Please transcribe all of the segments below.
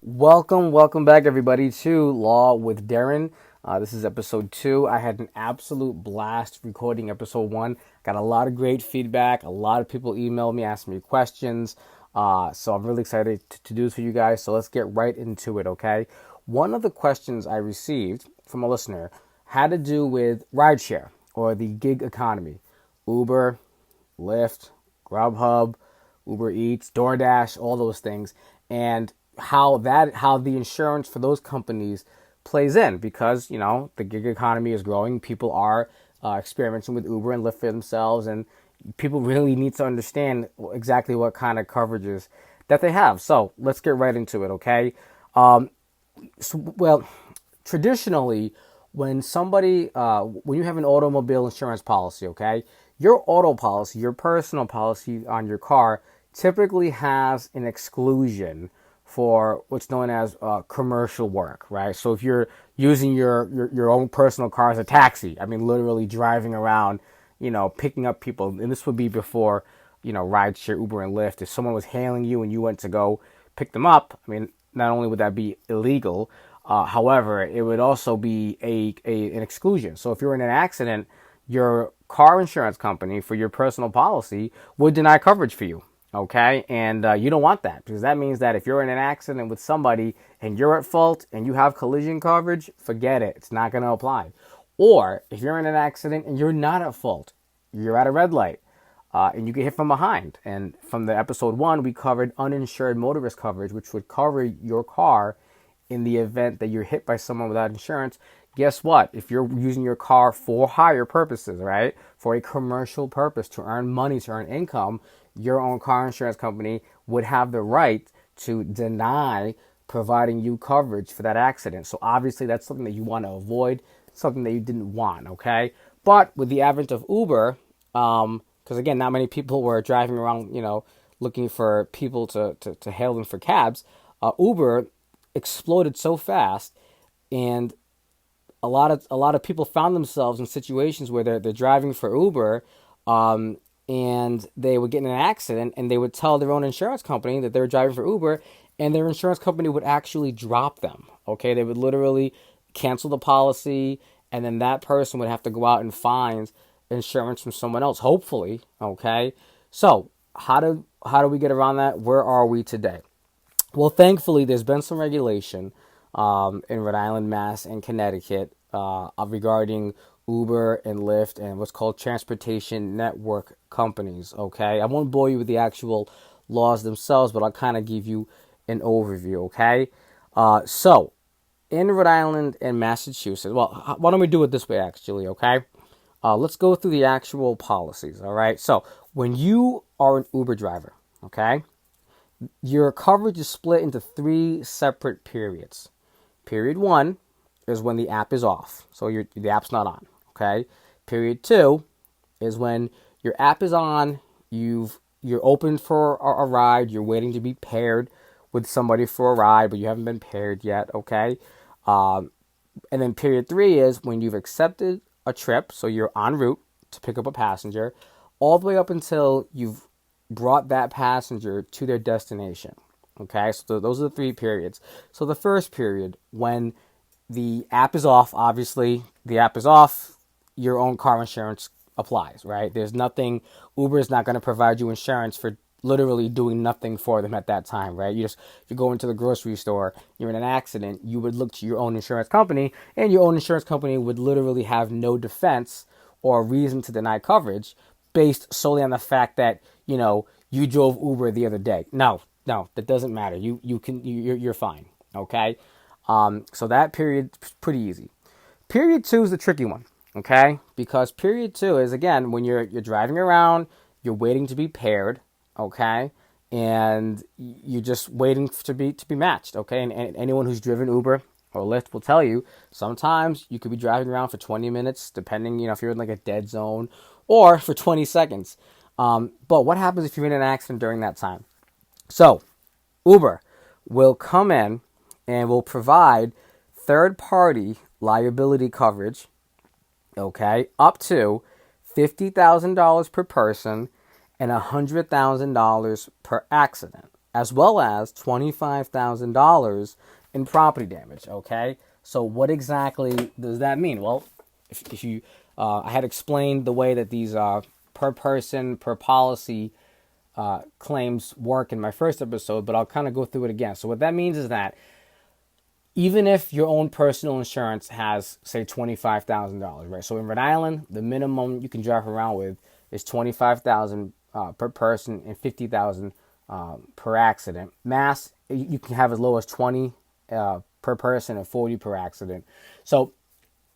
Welcome back, everybody, to Law with Derrin. This is episode 2. I had an absolute blast recording episode 1. Got a lot of great feedback. A lot of people emailed me, asking me questions. So I'm really excited to do this for you guys. So let's get right into it, okay? One of the questions I received from a listener had to do with rideshare or the gig economy. Uber, Lyft, Grubhub, Uber Eats, DoorDash, all those things, and how the insurance for those companies plays in because the gig economy is growing. People are experimenting with Uber and Lyft for themselves, and people really need to understand exactly what kind of coverages that they have. So let's get right into it, okay? Well, traditionally, when you have an automobile insurance policy, okay, your auto policy, your personal policy on your car, typically has an exclusion for what's known as commercial work, right? So if you're using your own personal car as a taxi, I mean, literally driving around, picking up people, and this would be before, rideshare, Uber and Lyft. If someone was hailing you and you went to go pick them up, I mean, not only would that be illegal, however, it would also be an exclusion. So if you're in an accident, your car insurance company for your personal policy would deny coverage for you. Okay, and you don't want that because that means that if you're in an accident with somebody and you're at fault and you have collision coverage, forget it. It's not going to apply. Or if you're in an accident and you're not at fault, you're at a red light, and you get hit from behind. And from the episode 1, we covered uninsured motorist coverage, which would cover your car in the event that you're hit by someone without insurance. Guess what? If you're using your car for hire purposes, right, for a commercial purpose, to earn money, to earn income, your own car insurance company would have the right to deny providing you coverage for that accident. So obviously that's something that you want to avoid, something that you didn't want, okay? But with the advent of Uber, because again, not many people were driving around, looking for people to hail them for cabs, Uber exploded so fast, and a lot of people found themselves in situations where they're driving for Uber, and they would get in an accident, and they would tell their own insurance company that they were driving for Uber, and their insurance company would actually drop them. Okay, they would literally cancel the policy, and then that person would have to go out and find insurance from someone else, hopefully. Okay, so how do we get around that? Where are we today? Well, thankfully, there's been some regulation in Rhode Island, Mass, and Connecticut regarding Uber and Lyft and what's called transportation network companies. Okay, I won't bore you with the actual laws themselves, but I'll kind of give you an overview. Okay, so in Rhode Island and Massachusetts, well, why don't we do it this way, actually? Okay, let's go through the actual policies. All right, so when you are an Uber driver, okay, your coverage is split into 3 separate periods. Period 1 is when the app is off, so the app's not on. Okay. Period 2 is when your app is on. You're open for a ride. You're waiting to be paired with somebody for a ride, but you haven't been paired yet. Okay. And then period 3 is when you've accepted a trip, so you're en route to pick up a passenger, all the way up until you've brought that passenger to their destination. Okay, so those are the 3 periods. So the first period, when the app is off, obviously the app is off, your own car insurance applies, right? There's nothing, Uber is not going to provide you insurance for literally doing nothing for them at that time, right? If you go into the grocery store, you're in an accident, you would look to your own insurance company, and your own insurance company would literally have no defense or reason to deny coverage based solely on the fact that, you drove Uber the other day. No, that doesn't matter. You're fine. Okay. So that period's pretty easy. Period 2 is the tricky one. Okay, because period 2 is, again, when you're driving around, you're waiting to be paired. Okay, and you're just waiting to be matched. Okay, and anyone who's driven Uber or Lyft will tell you sometimes you could be driving around for 20 minutes, depending, if you're in like a dead zone, or for 20 seconds. But what happens if you're in an accident during that time? So Uber will come in and will provide third-party liability coverage, okay, up to $50,000 per person and $100,000 per accident. as well as $25,000 in property damage. Okay, so what exactly does that mean? Well, if you, I had explained the way that these per person per policy claims work in my first episode, but I'll kind of go through it again. So what that means is that even if your own personal insurance has, say, $25,000, right? So in Rhode Island, the minimum you can drive around with is $25,000 per person and $50,000 per accident. Mass, you can have as low as 20 per person and 40 per accident. So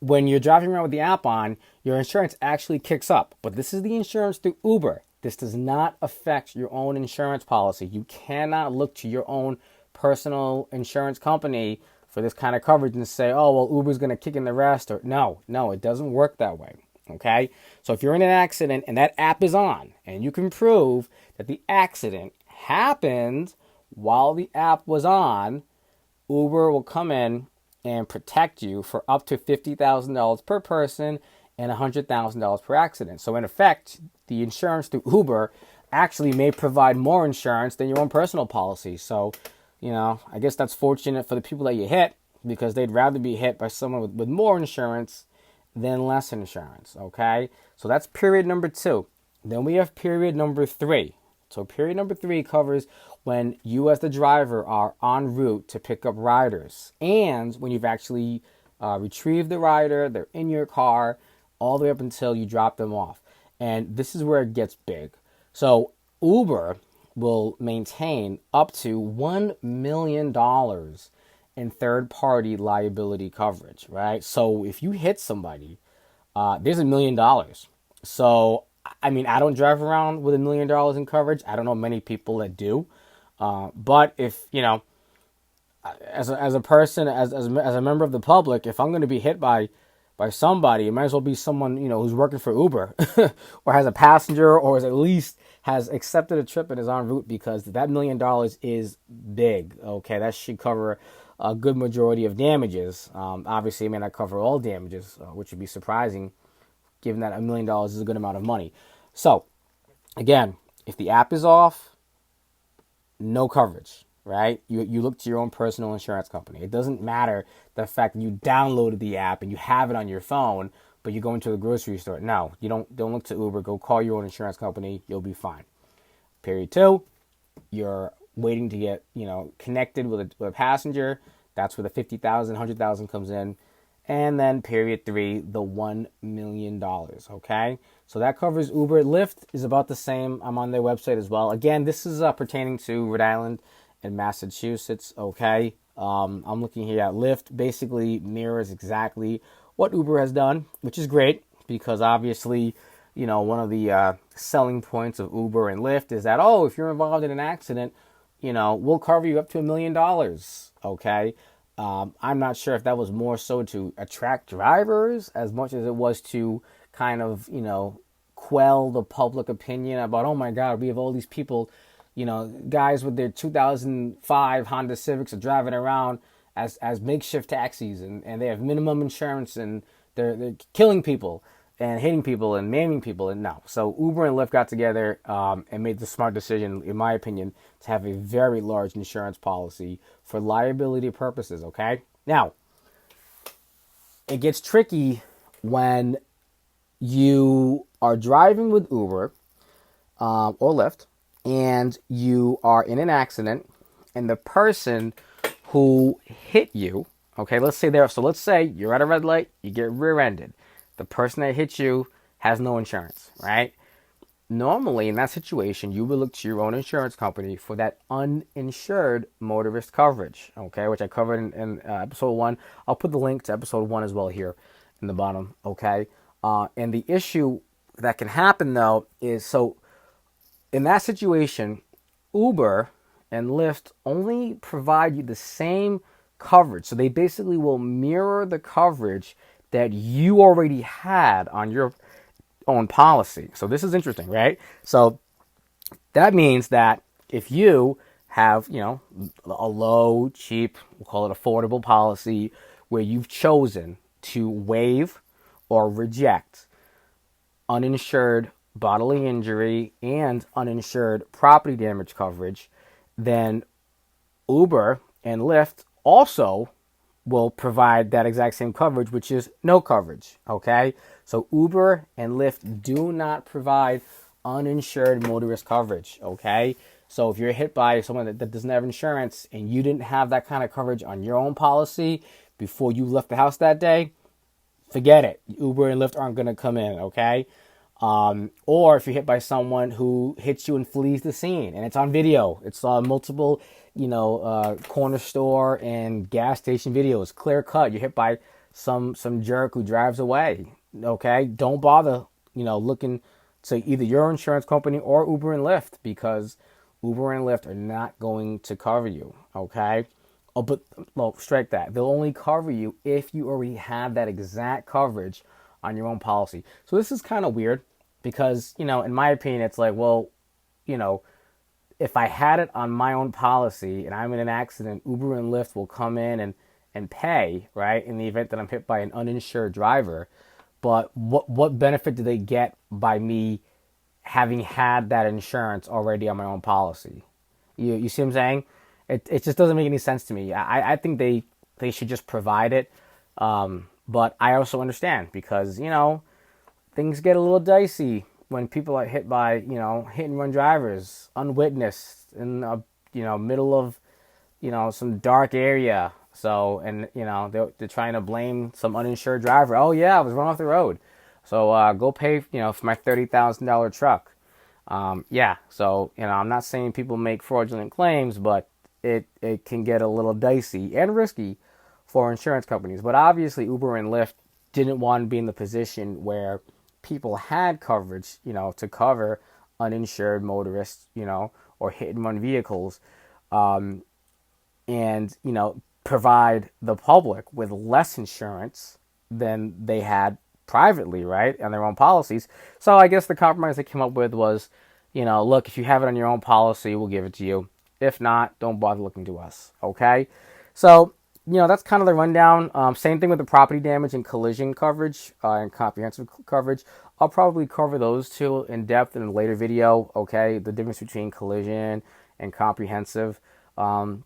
when you're driving around with the app on, your insurance actually kicks up. But this is the insurance through Uber. This does not affect your own insurance policy. You cannot look to your own personal insurance company for this kind of coverage and say, oh, well, Uber's going to kick in the rest. Or no, it doesn't work that way. Okay? So if you're in an accident and that app is on and you can prove that the accident happened while the app was on, Uber will come in and protect you for up to $50,000 per person and $100,000 per accident. So in effect, the insurance through Uber actually may provide more insurance than your own personal policy. So, I guess that's fortunate for the people that you hit, because they'd rather be hit by someone with more insurance than less insurance. Okay, so that's period number 2. Then we have period number 3. So period number 3 covers when you as the driver are en route to pick up riders, and when you've actually retrieved the rider, they're in your car, all the way up until you drop them off. And this is where it gets big. So Uber will maintain up to $1 million in third-party liability coverage, right? So if you hit somebody, there's $1 million. So, I don't drive around with $1 million in coverage. I don't know many people that do. But if, as a person, as a member of the public, if I'm going to be hit by somebody, it might as well be someone, who's working for Uber or has a passenger, or at least has accepted a trip and is en route, because that $1 million is big. Okay, that should cover a good majority of damages. Obviously, it may not cover all damages, which would be surprising, given that $1 million is a good amount of money. So, again, if the app is off, no coverage, right? You look to your own personal insurance company. It doesn't matter the fact that you downloaded the app and you have it on your phone, but you go into the grocery store. No, you don't look to Uber. Go call your own insurance company. You'll be fine. Period 2, you're waiting to get, connected with a passenger. That's where the $50,000, $100,000 comes in. And then period 3, the $1 million. Okay, so that covers Uber. Lyft is about the same. I'm on their website as well. Again, this is pertaining to Rhode Island and Massachusetts. Okay, I'm looking here at Lyft. Basically mirrors exactly what Uber has done, which is great, because obviously, one of the selling points of Uber and Lyft is that, if you're involved in an accident, we'll cover you up to $1 million. Okay. I'm not sure if that was more so to attract drivers as much as it was to kind of, quell the public opinion about, oh my God, we have all these people, guys with their 2005 Honda Civics are driving around as makeshift taxis, and they have minimum insurance, and they're killing people and hitting people and maiming people. And no. So Uber and Lyft got together and made the smart decision, in my opinion, to have a very large insurance policy for liability purposes, okay? Now, it gets tricky when you are driving with Uber or Lyft, and you are in an accident, and the person who hit you, okay, let's say you're at a red light, you get rear-ended. The person that hit you has no insurance, right? Normally, in that situation, you will look to your own insurance company for that uninsured motorist coverage, okay, which I covered in episode 1. I'll put the link to episode 1 as well here in the bottom, okay? And the issue that can happen, though, is so in that situation, Uber and Lyft only provide you the same coverage. So they basically will mirror the coverage that you already had on your own policy. So this is interesting, right? So that means that if you have, a low, cheap, we'll call it affordable policy, where you've chosen to waive or reject uninsured bodily injury and uninsured property damage coverage, then Uber and Lyft also will provide that exact same coverage, which is no coverage. Okay, so Uber and Lyft do not provide uninsured motorist coverage. Okay, so if you're hit by someone that doesn't have insurance and you didn't have that kind of coverage on your own policy before you left the house that day, forget it. Uber and Lyft aren't going to come in. Okay, or if you're hit by someone who hits you and flees the scene, and it's on video, it's on multiple, corner store and gas station videos, clear cut. You're hit by some jerk who drives away. Okay, don't bother, looking to either your insurance company or Uber and Lyft, because Uber and Lyft are not going to cover you. Okay. Oh, but strike that. They'll only cover you if you already have that exact coverage on your own policy. So this is kind of weird because, in my opinion, it's like, well, if I had it on my own policy and I'm in an accident, Uber and Lyft will come in and pay, right, in the event that I'm hit by an uninsured driver. But what benefit do they get by me having had that insurance already on my own policy? You see what I'm saying? It just doesn't make any sense to me. I think they should just provide it. But I also understand because, things get a little dicey when people are hit by, hit and run drivers, unwitnessed in a, middle of, some dark area. So, and, they're trying to blame some uninsured driver. Oh yeah, I was run off the road. So, go pay, for my $30,000 truck. Yeah. So, I'm not saying people make fraudulent claims, but it can get a little dicey and risky for insurance companies. But obviously Uber and Lyft didn't want to be in the position where people had coverage, to cover uninsured motorists, or hit and run vehicles, and, provide the public with less insurance than they had privately, right, on their own policies. So I guess the compromise they came up with was, look, if you have it on your own policy, we'll give it to you. If not, don't bother looking to us. Okay. So, that's kind of the rundown. Same thing with the property damage and collision coverage and comprehensive coverage. I'll probably cover those two in depth in a later video. Okay. The difference between collision and comprehensive. All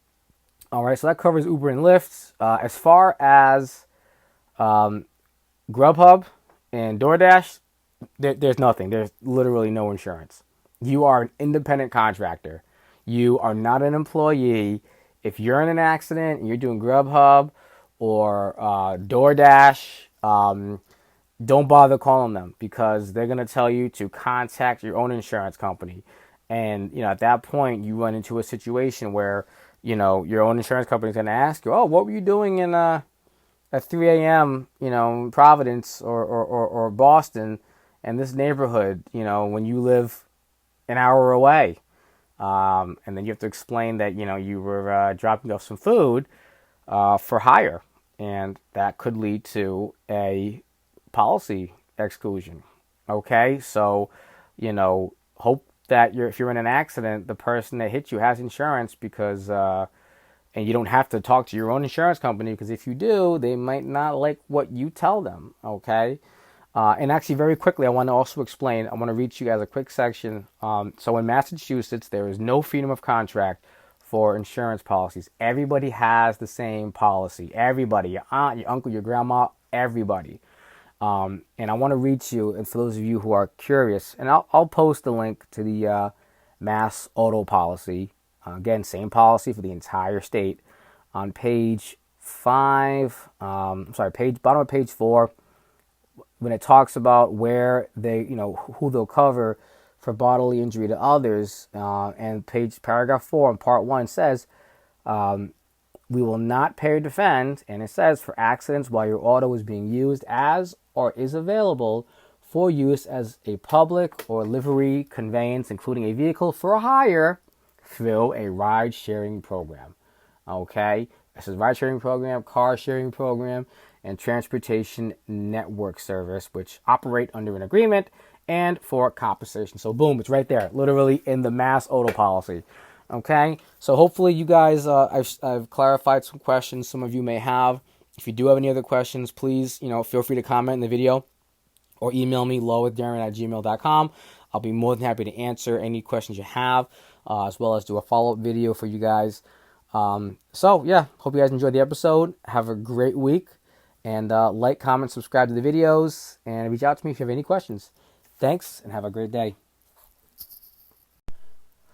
right. So that covers Uber and Lyft. As far as Grubhub and DoorDash, there's nothing. There's literally no insurance. You are an independent contractor. You are not an employee. If you're in an accident and you're doing Grubhub or DoorDash, don't bother calling them because they're going to tell you to contact your own insurance company. And, at that point, you run into a situation where, your own insurance company is going to ask you, oh, what were you doing at 3 a.m., in Providence or Boston and this neighborhood, when you live an hour away? And then you have to explain that, you were dropping off some food for hire. And that could lead to a policy exclusion. Okay? So, hope that if you're in an accident, the person that hit you has insurance because, and you don't have to talk to your own insurance company because if you do, they might not like what you tell them. Okay? And actually, very quickly, I want to also explain, I want to read you guys a quick section. So in Massachusetts, there is no freedom of contract for insurance policies. Everybody has the same policy. Everybody, your aunt, your uncle, your grandma, everybody. And I want to read to you, and for those of you who are curious, and I'll post the link to the Mass Auto Policy. Again, same policy for the entire state. On page 5, bottom of page 4, when it talks about where they, who they'll cover for bodily injury to others, and paragraph 4 in part 1 says, we will not pay or defend, and it says, for accidents while your auto is being used as or is available for use as a public or livery conveyance, including a vehicle for hire through a ride-sharing program. Okay? This is ride-sharing program, car-sharing program, and transportation network service, which operate under an agreement and for compensation. So boom, it's right there, literally in the Mass Auto Policy. Okay, so hopefully you guys, I've clarified some questions some of you may have. If you do have any other questions, please, feel free to comment in the video or email me, lowwithderrin@gmail.com. I'll be more than happy to answer any questions you have. as well as do a follow-up video for you guys. So yeah, hope you guys enjoyed the episode. Have a great week, and like, comment, subscribe to the videos, and reach out to me if you have any questions. Thanks, and have a great day.